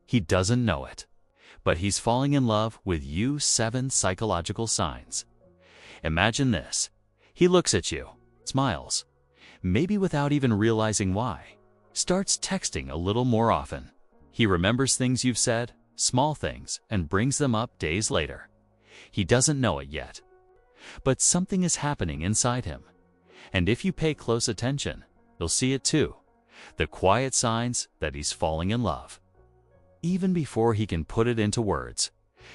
He doesn't know it, but he's falling in love with you. 7 psychological signs. Imagine this. He looks at you, smiles, maybe without even realizing why, starts texting a little more often. He remembers things you've said, small things, and brings them up days later. He doesn't know it yet, but something is happening inside him. And if you pay close attention, you'll see it too. The quiet signs that he's falling in love, even before he can put it into words.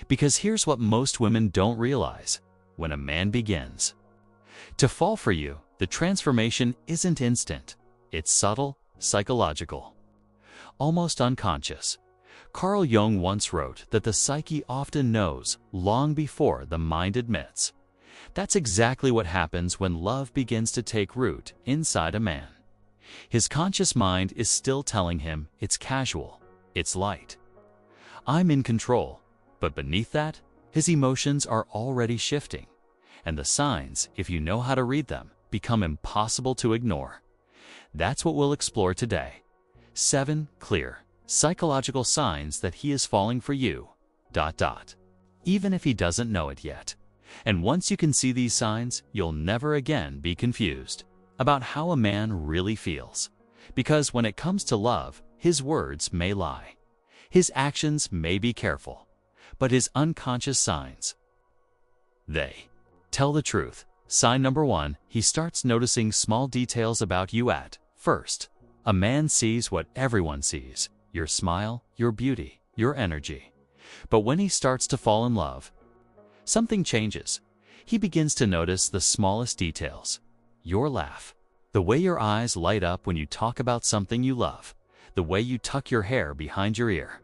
Because here's what most women don't realize. When a man begins to fall for you, the transformation isn't instant. It's subtle, psychological, almost unconscious. Carl Jung once wrote that the psyche often knows long before the mind admits. That's exactly what happens when love begins to take root inside a man. His conscious mind is still telling him it's casual, it's light, I'm in control, but beneath that, his emotions are already shifting. And the signs, if you know how to read them, become impossible to ignore. That's what we'll explore today. 7 clear, psychological signs that he is falling for you. Even if he doesn't know it yet. And once you can see these signs, you'll never again be confused about how a man really feels. Because when it comes to love, his words may lie. His actions may be careful, but his unconscious signs, they tell the truth. Sign number 1, he starts noticing small details about you at first. A man sees what everyone sees, your smile, your beauty, your energy. But when he starts to fall in love, something changes. He begins to notice the smallest details. Your laugh, the way your eyes light up when you talk about something you love, the way you tuck your hair behind your ear.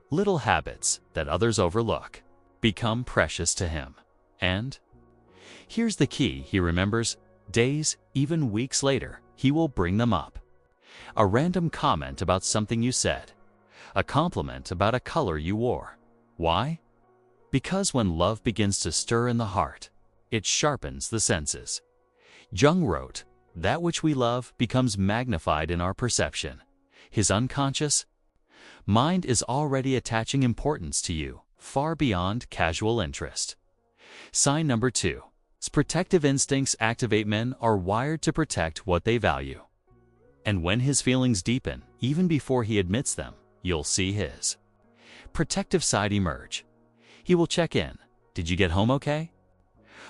Little habits that others overlook become precious to him. And here's the key he remembers. Days, even weeks later, he will bring them up. A random comment about something you said. A compliment about a color you wore. Why? Because when love begins to stir in the heart, it sharpens the senses. Jung wrote, that which we love becomes magnified in our perception. His unconscious mind is already attaching importance to you, far beyond casual interest. Sign number 2. Protective instincts activate. Men are wired to protect what they value. And when his feelings deepen, even before he admits them, you'll see his protective side emerge. He will check in. Did you get home okay?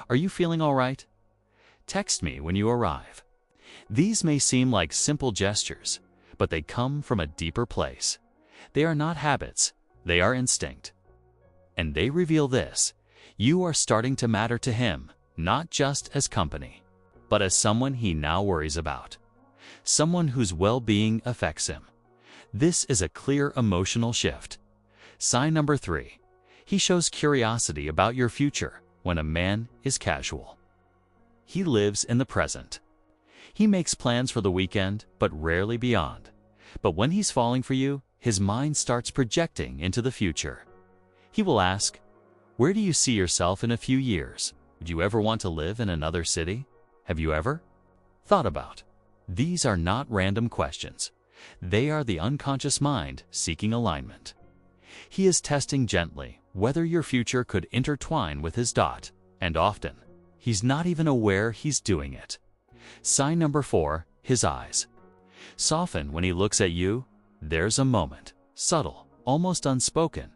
Are you feeling all right? Text me when you arrive. These may seem like simple gestures, but they come from a deeper place. They are not habits, they are instinct. And they reveal this: you are starting to matter to him, not just as company, but as someone he now worries about. Someone whose well-being affects him. This is a clear emotional shift. Sign number 3. He shows curiosity about your future when a man is casual. He lives in the present. He makes plans for the weekend, but rarely beyond. But when he's falling for you, his mind starts projecting into the future. He will ask, where do you see yourself in a few years? Would you ever want to live in another city? Have you ever thought about? These are not random questions. They are the unconscious mind seeking alignment. He is testing gently whether your future could intertwine with his dot, and often, he's not even aware he's doing it. Sign number 4, his eyes soften when he looks at you. There's a moment, subtle, almost unspoken,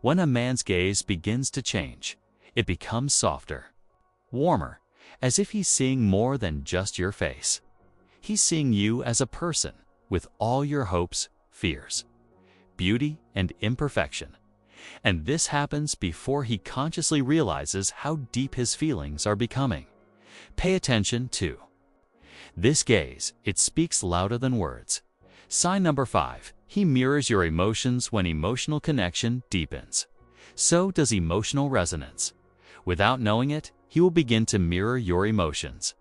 when a man's gaze begins to change. It becomes softer, warmer, as if he's seeing more than just your face. He's seeing you as a person with all your hopes, fears, beauty, and imperfection. And this happens before he consciously realizes how deep his feelings are becoming. Pay attention to this gaze. It speaks louder than words. Sign number 5. He mirrors your emotions when emotional connection deepens. So does emotional resonance. Without knowing it, he will begin to mirror your emotions.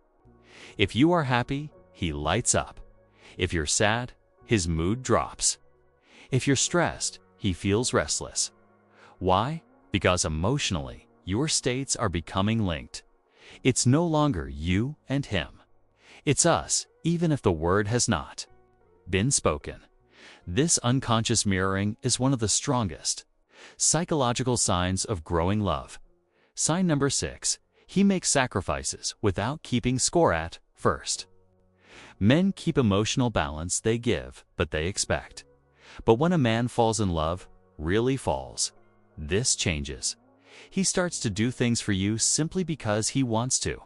If you are happy, he lights up. If you're sad, his mood drops. If you're stressed, he feels restless. Why? Because emotionally, your states are becoming linked. It's no longer you and him. It's us, even if the word has not been spoken. This unconscious mirroring is one of the strongest psychological signs of growing love. Sign number 6. He makes sacrifices without keeping score at first. Men keep emotional balance, they give, but they expect. But when a man falls in love, really falls, this changes. He starts to do things for you simply because he wants to,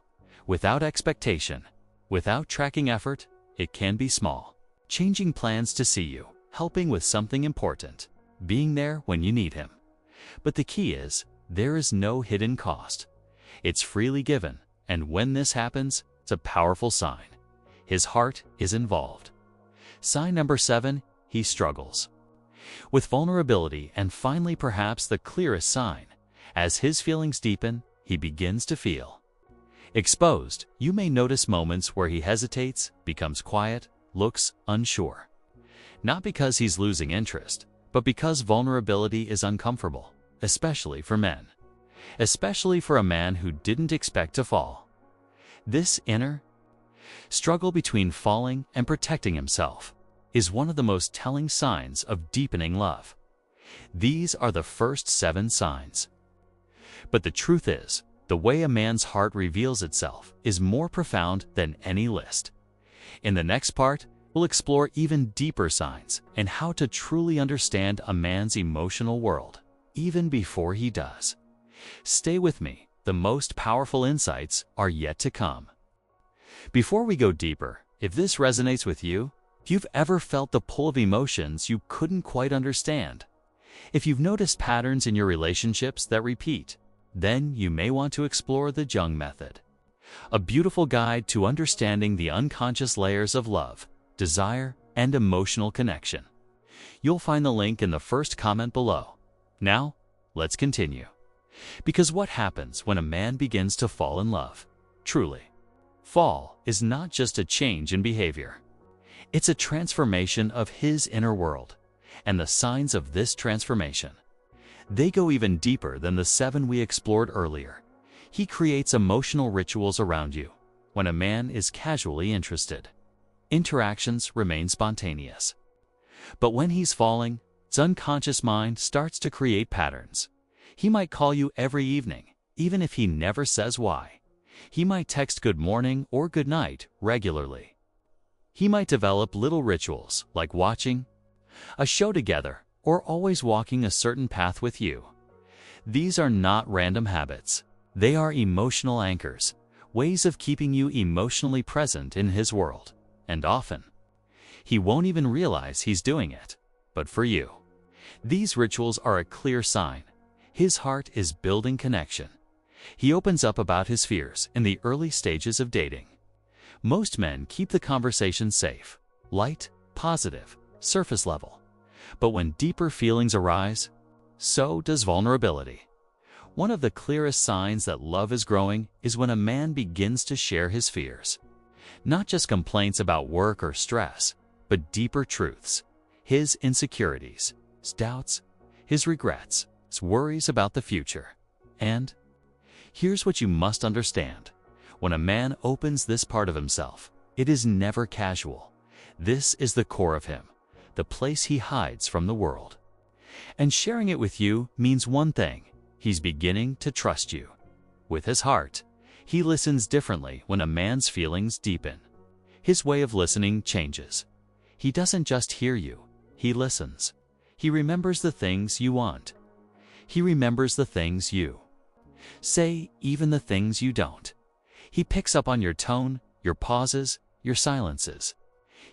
without expectation, without tracking effort. It can be small. Changing plans to see you, helping with something important, being there when you need him. But the key is, there is no hidden cost. It's freely given, and when this happens, it's a powerful sign. His heart is involved. Sign number 7, he struggles with vulnerability, and finally perhaps the clearest sign. As his feelings deepen, he begins to feel exposed. You may notice moments where he hesitates, becomes quiet, looks unsure. Not because he's losing interest, but because vulnerability is uncomfortable, especially for men. Especially for a man who didn't expect to fall. This inner struggle between falling and protecting himself is one of the most telling signs of deepening love. These are the first 7 signs. But the truth is, the way a man's heart reveals itself is more profound than any list. In the next part, we'll explore even deeper signs and how to truly understand a man's emotional world, even before he does. Stay with me, the most powerful insights are yet to come. Before we go deeper, if this resonates with you, if you've ever felt the pull of emotions you couldn't quite understand, if you've noticed patterns in your relationships that repeat, then you may want to explore the Jung Method, a beautiful guide to understanding the unconscious layers of love, desire, and emotional connection. You'll find the link in the first comment below. Now, let's continue. Because what happens when a man begins to fall in love? Truly, fall is not just a change in behavior. It's a transformation of his inner world, and the signs of this transformation, they go even deeper than the 7 we explored earlier. He creates emotional rituals around you. When a man is casually interested, interactions remain spontaneous. But when he's falling, his unconscious mind starts to create patterns. He might call you every evening, even if he never says why. He might text good morning or good night regularly. He might develop little rituals like watching a show together or always walking a certain path with you. These are not random habits. They are emotional anchors, ways of keeping you emotionally present in his world. And often, he won't even realize he's doing it. But for you, these rituals are a clear sign. His heart is building connection. He opens up about his fears in the early stages of dating. Most men keep the conversation safe, light, positive, surface level. But when deeper feelings arise, so does vulnerability. One of the clearest signs that love is growing is when a man begins to share his fears. Not just complaints about work or stress, but deeper truths. His insecurities, his doubts, his regrets, his worries about the future. And here's what you must understand. When a man opens this part of himself, it is never casual. This is the core of him, the place he hides from the world. And sharing it with you means one thing: he's beginning to trust you. With his heart, he listens differently when a man's feelings deepen. His way of listening changes. He doesn't just hear you, he listens. He remembers the things you want. He remembers the things you say, even the things you don't. He picks up on your tone, your pauses, your silences.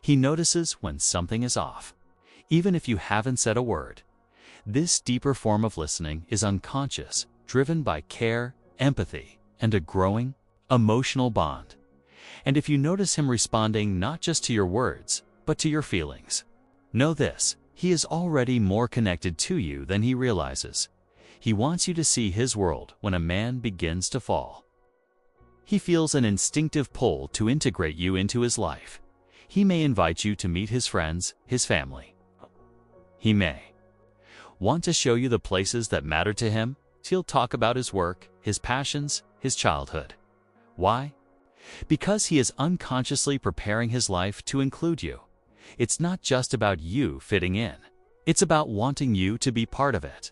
He notices when something is off, even if you haven't said a word. This deeper form of listening is unconscious, driven by care, empathy, and a growing emotional bond. And if you notice him responding not just to your words, but to your feelings, know this: he is already more connected to you than he realizes. He wants you to see his world when a man begins to fall. He feels an instinctive pull to integrate you into his life. He may invite you to meet his friends, his family. He may want to show you the places that matter to him. He'll talk about his work, his passions, his childhood. Why? Because he is unconsciously preparing his life to include you. It's not just about you fitting in. It's about wanting you to be part of it.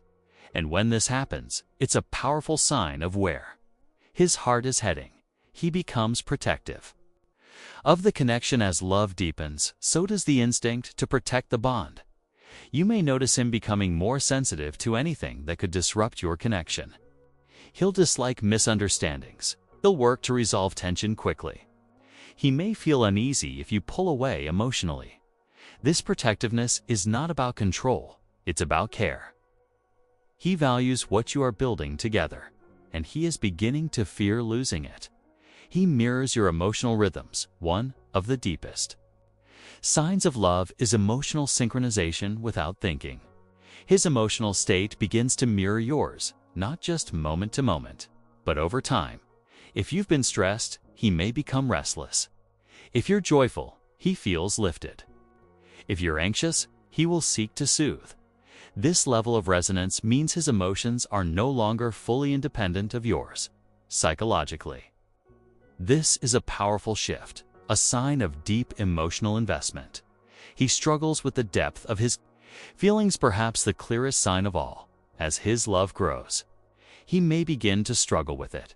And when this happens, it's a powerful sign of where his heart is heading. He becomes protective of the connection. As love deepens, so does the instinct to protect the bond. You may notice him becoming more sensitive to anything that could disrupt your connection. He'll dislike misunderstandings. He'll work to resolve tension quickly. He may feel uneasy if you pull away emotionally. This protectiveness is not about control, it's about care. He values what you are building together, and he is beginning to fear losing it. He mirrors your emotional rhythms, one of the deepest signs of love is emotional synchronization without thinking. His emotional state begins to mirror yours, not just moment to moment, but over time. If you've been stressed, he may become restless. If you're joyful, he feels lifted. If you're anxious, he will seek to soothe. This level of resonance means his emotions are no longer fully independent of yours, psychologically. This is a powerful shift, a sign of deep emotional investment. He struggles with the depth of his feelings, perhaps the clearest sign of all. As his love grows, he may begin to struggle with it,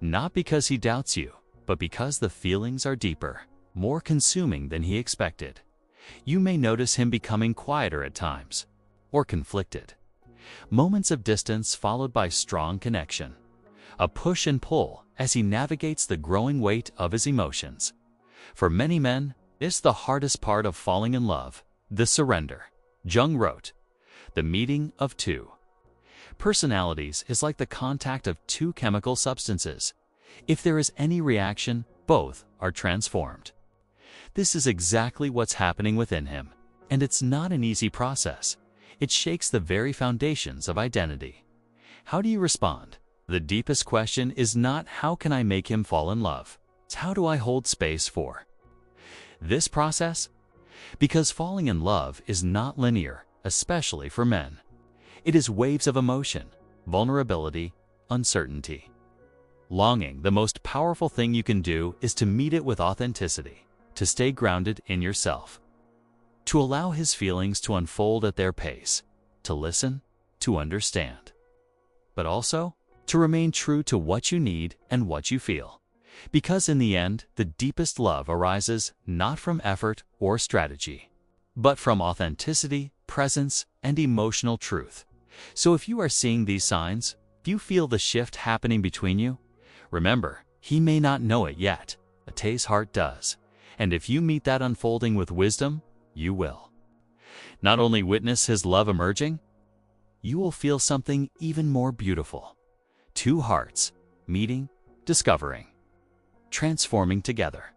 not because he doubts you, but because the feelings are deeper, more consuming than he expected. You may notice him becoming quieter at times, or conflicted. Moments of distance followed by strong connection. A push and pull as he navigates the growing weight of his emotions. For many men, it's the hardest part of falling in love, the surrender. Jung wrote, "The meeting of two personalities is like the contact of two chemical substances. If there is any reaction, both are transformed." This is exactly what's happening within him, and it's not an easy process. It shakes the very foundations of identity. How do you respond? The deepest question is not how can I make him fall in love? It's how do I hold space for this process? Because falling in love is not linear, especially for men. It is waves of emotion, vulnerability, uncertainty. Longing, the most powerful thing you can do is to meet it with authenticity, to stay grounded in yourself, to allow his feelings to unfold at their pace, to listen, to understand, but also to remain true to what you need and what you feel. Because in the end, the deepest love arises not from effort or strategy, but from authenticity, presence, and emotional truth. So if you are seeing these signs, if you feel the shift happening between you, remember, he may not know it yet, but Tae's heart does. And if you meet that unfolding with wisdom, you will not only witness his love emerging, you will feel something even more beautiful. Two hearts meeting, discovering, transforming together.